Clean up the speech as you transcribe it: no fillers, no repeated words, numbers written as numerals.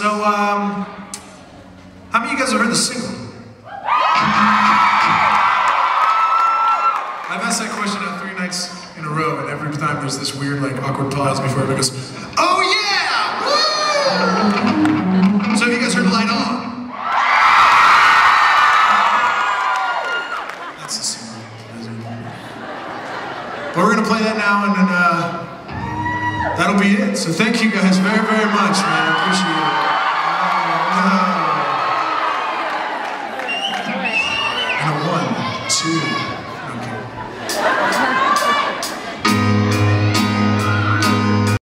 So, how many of you guys have heard the single? I've asked that question now 3 nights in a row, and every time there's this weird, like, awkward pause before everybody goes, "Oh yeah! Woo!" So have you guys heard Light On? That's the single. But we're gonna play that now, and then that'll be it. So thank you guys very, very much, man. I appreciate it.